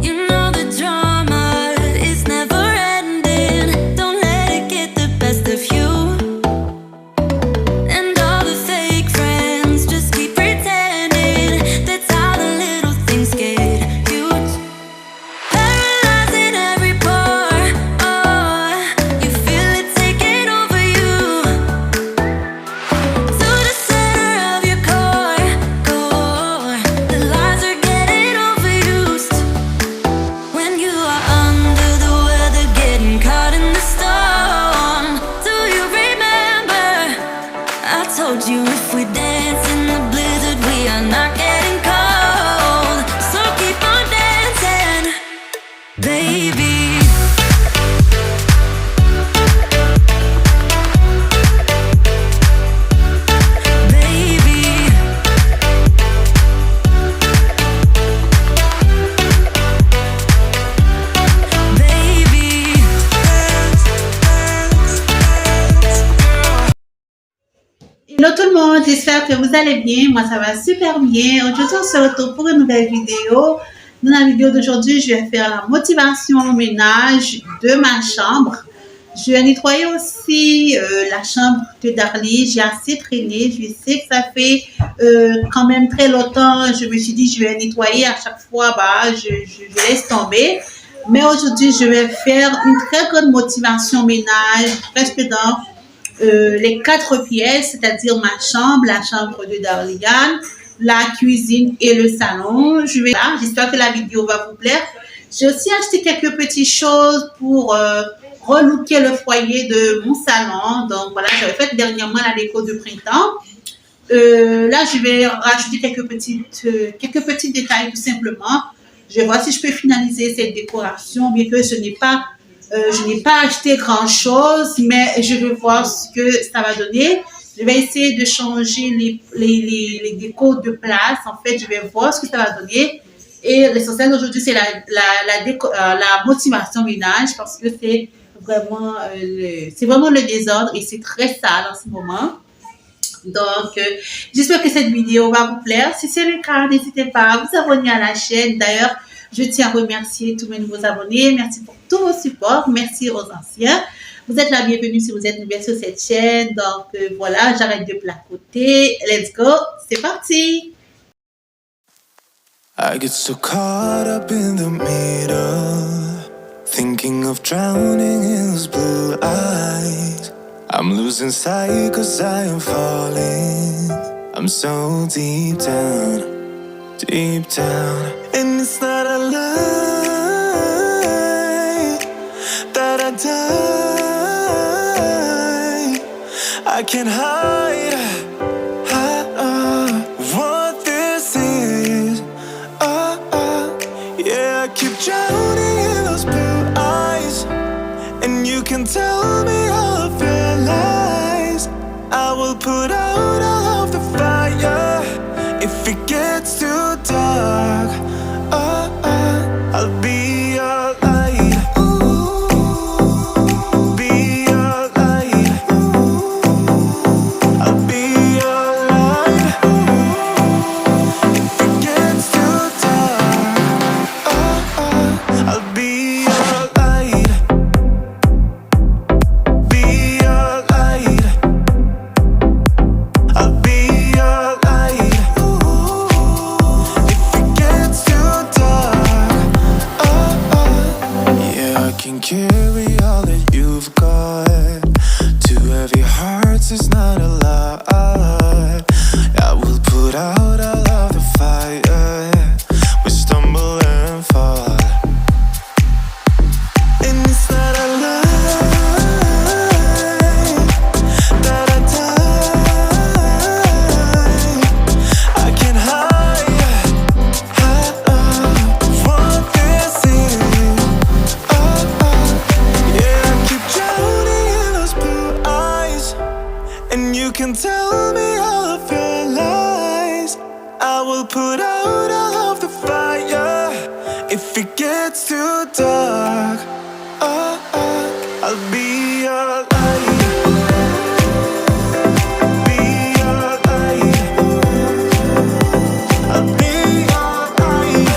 You know the drama is never ending. Don't let it get the best of you. And all the fake friends just keep pretending. That's how the little things get huge. Paralyzing every pore. Oh, you feel it taking over you. To the center of your core. The lies are getting overused. When you are under the weather, getting caught in the storm. Do you remember? I told you if we dance in the blizzard, we are not getting cold. So keep on dancing, baby. Baby. Baby. Hello tout le monde, j'espère que vous allez bien. Moi ça va super bien. Aujourd'hui on se retrouve pour une nouvelle vidéo. Dans la vidéo d'aujourd'hui, je vais faire la motivation ménage de ma chambre. Je vais nettoyer aussi la chambre de Darly. J'ai assez traîné. Je sais que ça fait quand même très longtemps. Je me suis dit je vais nettoyer à chaque fois. Je laisse tomber. Mais aujourd'hui, je vais faire une très grande motivation ménage presque dans les 4 pièces, c'est-à-dire ma chambre, la chambre de Darliane, la cuisine et le salon. J'espère que la vidéo va vous plaire. J'ai aussi acheté quelques petites choses pour relooker le foyer de mon salon. Donc voilà, j'avais fait dernièrement la déco de printemps. Là, je vais rajouter quelques petits détails tout simplement. Je vais voir si je peux finaliser cette décoration, bien que je n'ai pas acheté grand chose, mais je vais voir ce que ça va donner. Je vais essayer de changer les décos de place. En fait, je vais voir ce que ça va donner. Et l'essentiel aujourd'hui, c'est la motivation ménage parce que c'est vraiment le désordre et c'est très sale en ce moment. Donc, j'espère que cette vidéo va vous plaire. Si c'est le cas, n'hésitez pas à vous abonner à la chaîne. D'ailleurs, je tiens à remercier tous mes nouveaux abonnés. Merci pour tous vos supports. Merci aux anciens. Vous êtes la bienvenue si vous êtes nouvelle sur cette chaîne. Donc, voilà, j'arrête de placoter. Let's go. C'est parti. I get so caught up in the middle, thinking of drowning in those blue eyes. I'm losing sight cause I am falling. I'm so deep down, and it's not a lie that I die. I can't hide what this is. Yeah, I keep drowning in those blue eyes, and you can tell me all of your lies. I will put out all of the fire if it gets too dark. I'll be your light. Be your light. I'll be your light. If it gets too dark, I'll be your light. Be your light. I'll be your light. If it gets too dark, yeah, I can carry all that you've got. 2 heavy hearts is not a lie. I will put out all of the fire. We stumble and fall, and it's not a lie that I die. I can't hide what this is. Yeah, I keep drowning in those blue eyes, and you can tell me all of your lies. I will put out all of the fire if it gets too dark. I'll be your light. Be your light. I'll be your light.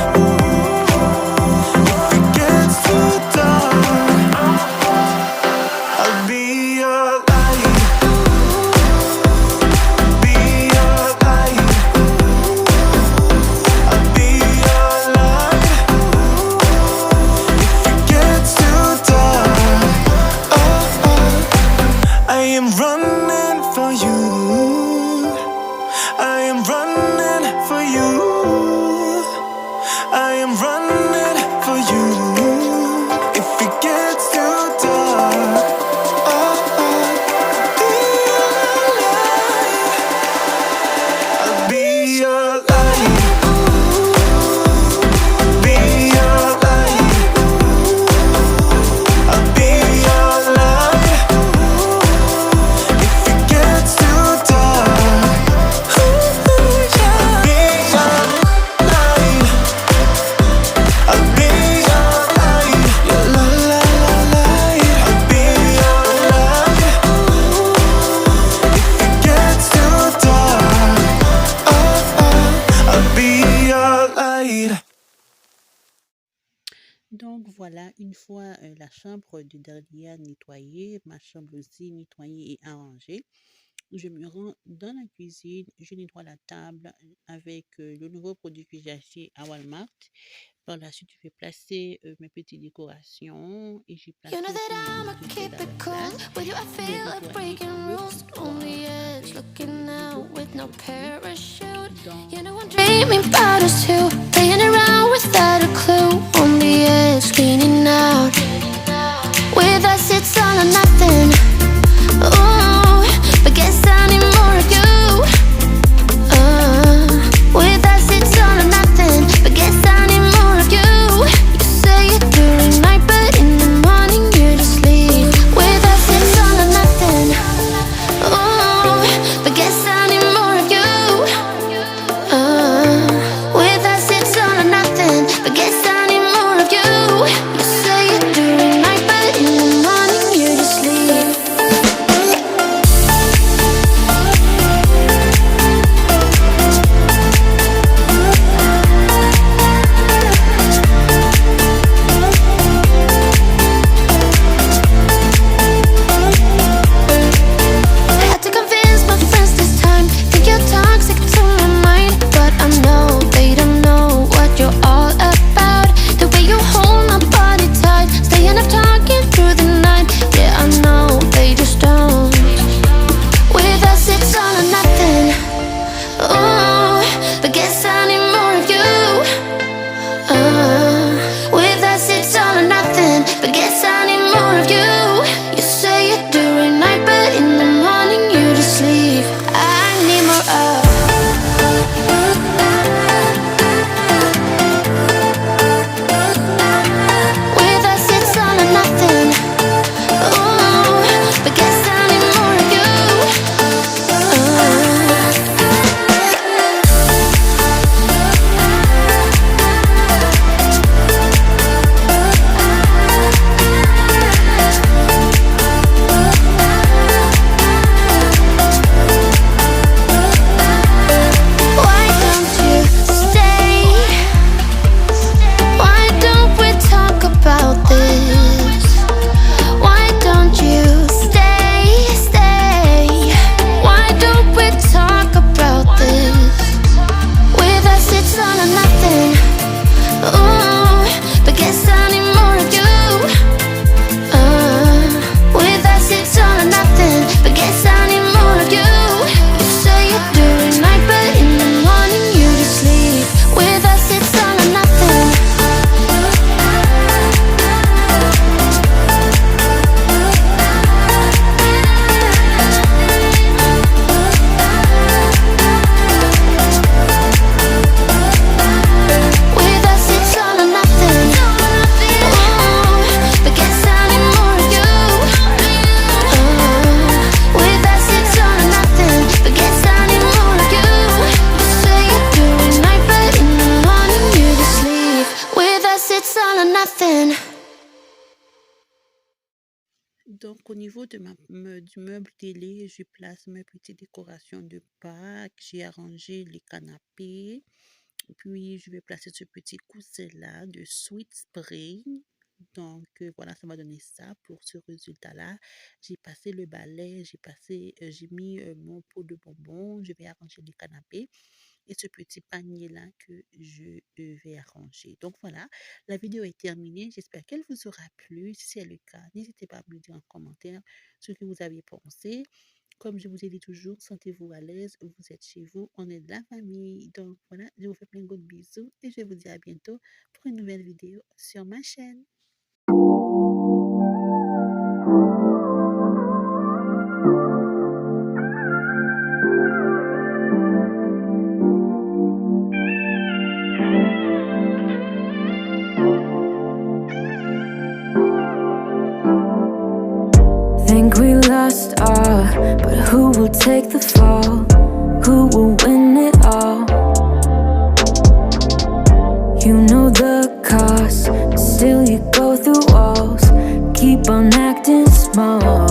Donc voilà, une fois la chambre de derrière nettoyée, ma chambre aussi nettoyée et arrangée, je me rends dans la cuisine, je nettoie la table avec le nouveau produit que j'ai acheté à Walmart. Par la suite, je vais placer mes petites décorations et j'ai You know placé that aussi mes I'ma bisous sur keep la it bonne cool. place. With you, I Je vais feel like nettoyer breaking le rules. On comptoir the edge, avec looking le nouveau out with no produit. parachute. Donc, You know I'm dreaming about us two, playing around without a clue. On the edge, leaning out. With us, it's all or nothing. Ooh, but guess I need more of you. With us, it's all or nothing. But guess I need more of you. You say it during night, but in the morning you just leave. With us, it's all or nothing. Ooh, but guess I need more of you. With us, it's all or nothing. But guess I need more of you. You say it during night, but in the morning you just leave. Had to convince my friends this time. Think you're toxic to my mind, but I know they don't know what you're all about. The way you hold my body tight, staying up talking through the night. Yeah, I know they just don't. With us, it's all or nothing. Ooh, but guess I need more of you. With us, it's all or nothing. But guess I need more of you. You say it during night, but in the morning you just leave. I need more of. With us, it's all or nothing. Ooh, but guess I need more of you. Why don't you stay? Why don't we talk about this? Why don't you stay? Why don't we talk about this? With us, it's all or nothing. Ooh, but guess I need more of you. With us, it's all or nothing. But guess I need more of you. You say it during night, but in the morning you just leave. With us, it's all or nothing. With us, it's all or nothing. Ooh, but guess I need more of you. With us, it's all or nothing. But guess I need more of you. You say it during night, but in the morning you just leave. With us, it's all or nothing. donc au niveau de du meuble télé, je place mes petites décorations de Pâques. J'ai arrangé les canapés. Puis, je vais placer ce petit coussin-là de Sweet Spring. Donc, voilà, ça m'a donné ça pour ce résultat-là. J'ai passé le balai, j'ai mis mon pot de bonbons. Je vais arranger les canapés et ce petit panier-là que je vais arranger. Donc, voilà, la vidéo est terminée. J'espère qu'elle vous aura plu. Si c'est le cas, n'hésitez pas à me le dire en commentaire ce que vous avez pensé. Comme je vous ai dit toujours, sentez-vous à l'aise, vous êtes chez vous, on est de la famille. Donc voilà, je vous fais plein de gros bisous et je vous dis à bientôt pour une nouvelle vidéo sur ma chaîne. Think we lost all, but who will take the fall? Who will win it all? You know the cost, still you go through walls. Keep on acting small.